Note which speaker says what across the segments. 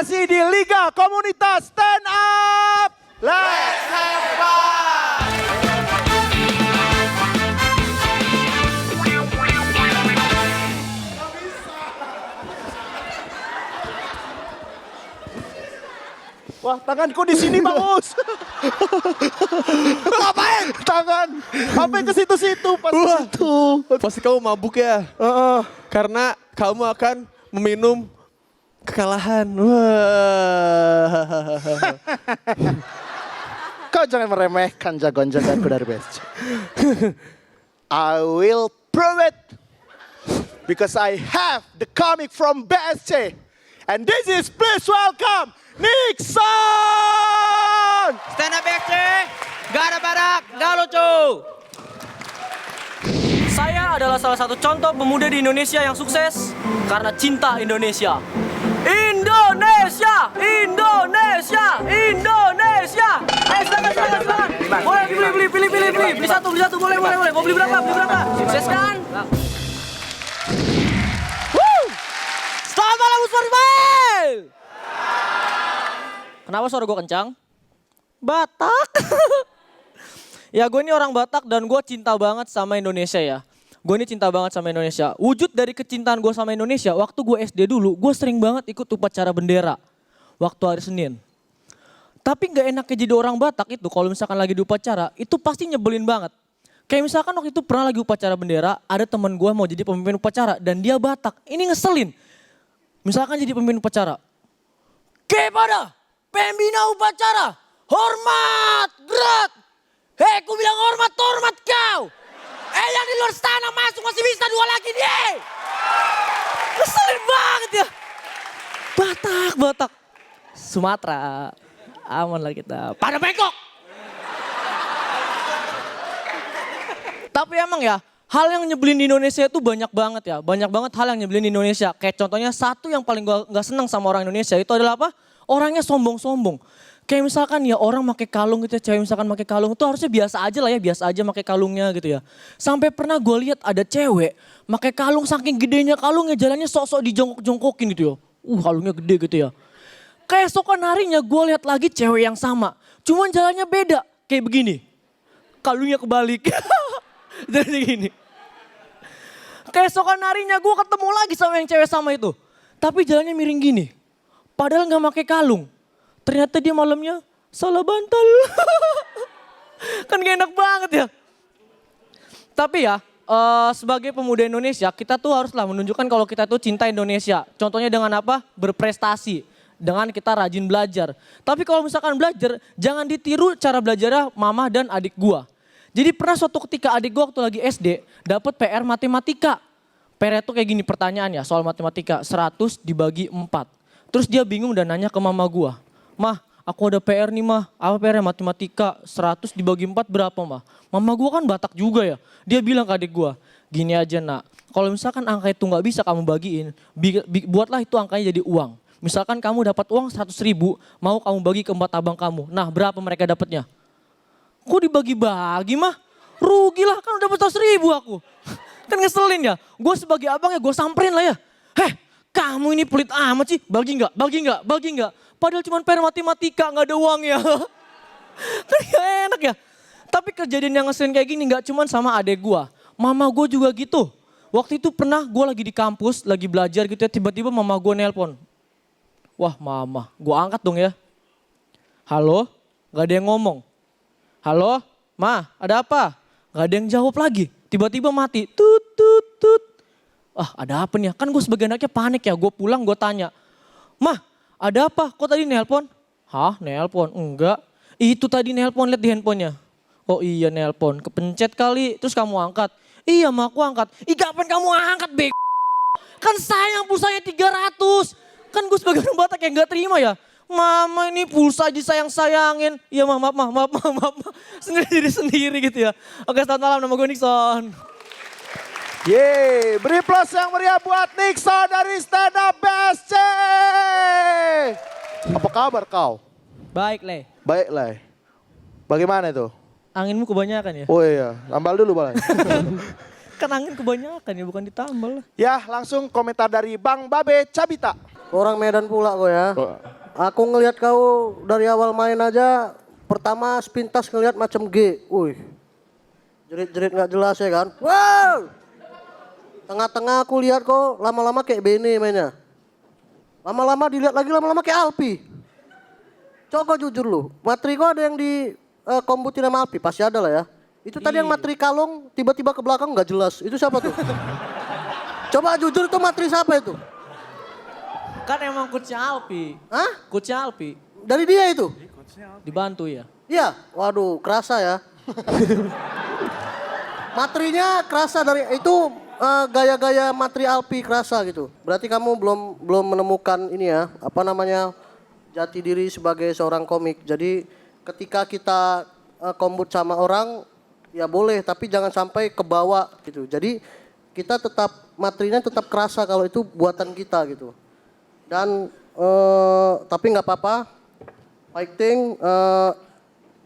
Speaker 1: masih di Liga Komunitas Stand Up. Let's have fun. Wah, tanganku di sini, Bang Us.
Speaker 2: Ngapain?
Speaker 1: Tangan. Sampai ke situ-situ pas ke situ.
Speaker 2: Pasti kamu mabuk ya? Karena kamu akan meminum kekalahan. Wah.
Speaker 1: Kau jangan meremehkan jagoan-jagoanku dari BSC. I will prove it. Because I have the comic from BSC. And this is, please welcome, Nixon!
Speaker 3: Stand up BSC, gak ada badak, gak lucu. Saya adalah salah satu contoh pemuda di Indonesia yang sukses karena cinta Indonesia. Indonesia, Indonesia, Indonesia. Silakan. Boleh beli satu, boleh. Mau beli berapa? Sukses kan? Selamat malam Usman. Kenapa suara gue kencang? Batak. Ya gue ini orang Batak dan gue cinta banget sama Indonesia ya. Gue ini cinta banget sama Indonesia. Wujud dari kecintaan gue sama Indonesia, waktu gue SD dulu, gue sering banget ikut upacara bendera. Waktu hari Senin. Tapi gak enaknya jadi orang Batak itu, kalau misalkan lagi di upacara, itu pasti nyebelin banget. Kayak misalkan waktu itu pernah lagi upacara bendera, ada teman gue mau jadi pemimpin upacara dan dia Batak. Ini ngeselin. Misalkan jadi pemimpin upacara. Kepada pembina upacara, hormat, gerak. Hei, ku bilang hormat kau. Yang di luar sana masuk masih bisa dua lagi nih. Ngeselin banget ya. Batak. Sumatera. Aman lah kita. Pada bengkok. Tapi emang ya, hal yang nyebelin di Indonesia itu banyak banget ya. Banyak banget hal yang nyebelin di Indonesia. Kayak contohnya satu yang paling gue gak seneng sama orang Indonesia itu adalah apa? Orangnya sombong-sombong. Kayak misalkan ya orang pakai kalung gitu ya, cewek misalkan pakai kalung itu harusnya biasa aja lah ya, biasa aja pakai kalungnya gitu ya. Sampai pernah gue lihat ada cewek pakai kalung saking gedenya kalungnya jalannya sok-sok dijongkok-jongkokin gitu ya. Kalungnya gede gitu ya. Keesokan harinya gue lihat lagi cewek yang sama, cuman jalannya beda kayak begini. Kalungnya kebalik. Jadi gini. Keesokan harinya gue ketemu lagi sama yang cewek sama itu. Tapi jalannya miring gini. Padahal gak pakai kalung. Ternyata dia malamnya salah bantal. Kan gak enak banget ya. Tapi ya sebagai pemuda Indonesia kita tuh haruslah menunjukkan kalau kita tuh cinta Indonesia. Contohnya dengan apa? Berprestasi. Dengan kita rajin belajar. Tapi kalau misalkan belajar jangan ditiru cara belajarnya mama dan adik gua. Jadi pernah suatu ketika adik gua waktu lagi SD dapat PR matematika. PR itu kayak gini pertanyaannya soal matematika 100 dibagi 4. Terus dia bingung dan nanya ke mama gua. Mah, aku ada PR nih mah. Apa PR-nya matematika? 100 dibagi 4 berapa mah? Mama gua kan Batak juga ya. Dia bilang ke adik gua, gini aja nak. Kalau misalkan angka itu gak bisa kamu bagiin, buatlah itu angkanya jadi uang. Misalkan kamu dapat uang 100.000, mau kamu bagi ke 4 abang kamu. Nah berapa mereka dapatnya? Kok dibagi-bagi mah? Rugi lah kan udah dapat 100.000 aku. Kan ngeselin ya. Gue sebagai abang ya gue samperin lah ya. Heh, kamu ini pelit amat sih. Bagi nggak? Padahal cuma PR matematika, gak ada uang ya. Kan gak enak ya. Tapi kejadian yang ngeselin kayak gini gak cuma sama adek gue. Mama gue juga gitu. Waktu itu pernah gue lagi di kampus, lagi belajar gitu ya. Tiba-tiba mama gue nelpon. Wah mama, gue angkat dong ya. Halo, gak ada yang ngomong. Halo, ma ada apa? Gak ada yang jawab lagi. Tiba-tiba mati. Tut. Ada apa nih? Kan gue sebagai anaknya panik ya. Gue pulang gue tanya. Mah, ada apa? Kok tadi nelpon? Hah, nelpon? Enggak. Itu tadi nelpon, lihat di handphonenya. Oh iya nelpon, kepencet kali. Terus kamu angkat. Iya mah aku angkat. Ih kapan kamu angkat bego? Kan sayang pulsanya 300. Kan gue sebagai orang Batak yang gak terima ya. Mama ini pulsa aja sayang-sayangin. Iya maaf. Sendiri gitu ya. Oke selamat malam, nama gue Nixon.
Speaker 1: Yeay, beri plus yang meriah buat Nixon dari Stand Up BSC. Apa kabar kau?
Speaker 3: Baik Le.
Speaker 1: Baik lah. Bagaimana itu?
Speaker 3: Anginmu kebanyakan ya?
Speaker 1: Oh iya, tambal dulu balai.
Speaker 3: Kan angin kebanyakan ya bukan ditambal lah.
Speaker 1: Ya langsung komentar dari Bang Babe Cabita.
Speaker 4: Orang Medan pula kau ya.
Speaker 2: Oh.
Speaker 4: Aku ngelihat kau dari awal main aja, pertama sepintas ngelihat macam G. Wih, jerit-jerit nggak jelas ya kan. Wow. Tengah-tengah aku lihat kau lama-lama kayak Bene mainnya. Lama-lama dilihat lagi lama-lama kayak Alpi. Coba kau jujur lu, materi kau ada yang di kombutin sama Alpi? Pasti ada lah ya. Itu tadi yang materi kalung tiba-tiba ke belakang nggak jelas. Itu siapa tuh? Coba jujur itu materi siapa itu?
Speaker 3: Kan emang coachnya Alpi.
Speaker 4: Hah?
Speaker 3: Coachnya Alpi.
Speaker 4: Dari dia itu?
Speaker 3: Dibantu ya.
Speaker 4: Iya, waduh kerasa ya. Materinya kerasa dari itu gaya-gaya materi Alpi kerasa gitu. Berarti kamu belum menemukan ini ya, apa namanya jati diri sebagai seorang komik. Jadi ketika kita kombut sama orang ya boleh, tapi jangan sampai kebawa gitu. Jadi kita tetap materinya tetap kerasa kalau itu buatan kita gitu. Dan tapi nggak apa-apa. Fighting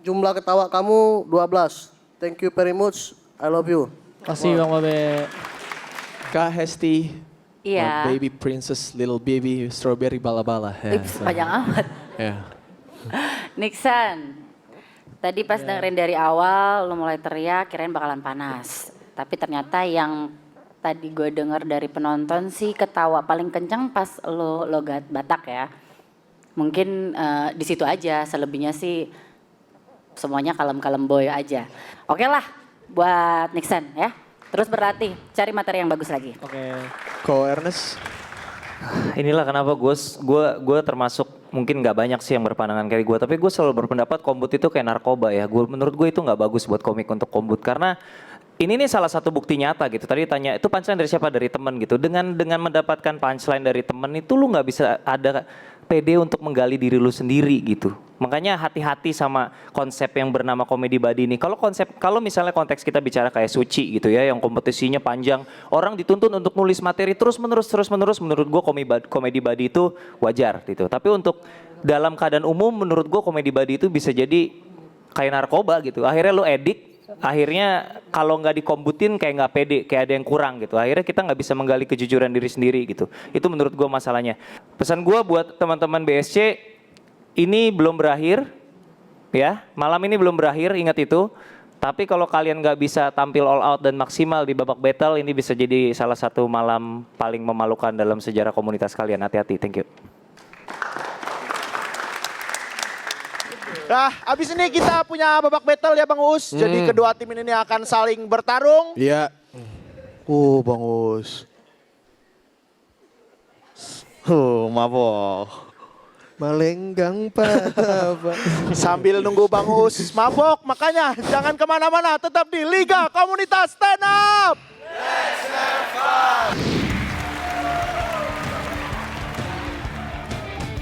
Speaker 4: jumlah ketawa kamu 12. Thank you very much. I love you.
Speaker 3: Kasih Bang Babe.
Speaker 2: Kak Hesti.
Speaker 5: Iya.
Speaker 2: My baby princess, little baby strawberry bala-bala. Ya,
Speaker 5: Tips panjang amat.
Speaker 2: ya.
Speaker 5: Nixon, tadi pas dengerin dari awal lo mulai teriak kirain bakalan panas. Tapi ternyata yang tadi gue denger dari penonton sih ketawa paling kencang pas lo logat Batak ya. Mungkin di situ aja, selebihnya sih semuanya kalem-kalem boy aja. Oke lah buat Nixon ya. Terus berlatih, cari materi yang bagus lagi.
Speaker 3: Oke.
Speaker 2: Ko Ernest.
Speaker 6: Inilah kenapa gue termasuk mungkin nggak banyak sih yang berpandangan kayak gue, tapi gue selalu berpendapat kombut itu kayak narkoba ya. Menurut gue itu nggak bagus buat komik untuk kombut karena ini nih salah satu bukti nyata gitu. Tadi tanya itu punchline dari siapa? Dari temen gitu. Dengan mendapatkan punchline dari temen itu lu nggak bisa ada pede untuk menggali diri lu sendiri gitu. Makanya hati-hati sama konsep yang bernama komedi body ini. Kalau misalnya konteks kita bicara kayak Suci gitu ya, yang kompetisinya panjang, orang dituntun untuk nulis materi terus menerus. Menurut gue komedi body itu wajar gitu. Tapi untuk dalam keadaan umum, menurut gue komedi body itu bisa jadi kayak narkoba gitu. Akhirnya lu edik. Akhirnya kalau nggak dikombutin kayak nggak pede, kayak ada yang kurang gitu. Akhirnya kita nggak bisa menggali kejujuran diri sendiri gitu. Itu menurut gue masalahnya. Pesan gue buat teman-teman BSC, ini belum berakhir, ya. Malam ini belum berakhir, ingat itu. Tapi kalau kalian nggak bisa tampil all out dan maksimal di babak battle, ini bisa jadi salah satu malam paling memalukan dalam sejarah komunitas kalian. Hati-hati, thank you.
Speaker 1: Nah, abis ini kita punya babak battle ya Bang Us. Jadi kedua tim ini akan saling bertarung.
Speaker 2: Iya.
Speaker 1: Bang Us. Mabok.
Speaker 2: Malenggang patah.
Speaker 1: Sambil nunggu Bang Us mabok, makanya jangan kemana-mana, tetap di Liga Komunitas Stand Up.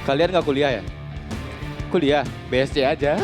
Speaker 7: Kalian nggak kuliah ya? Kuliah, BSC aja.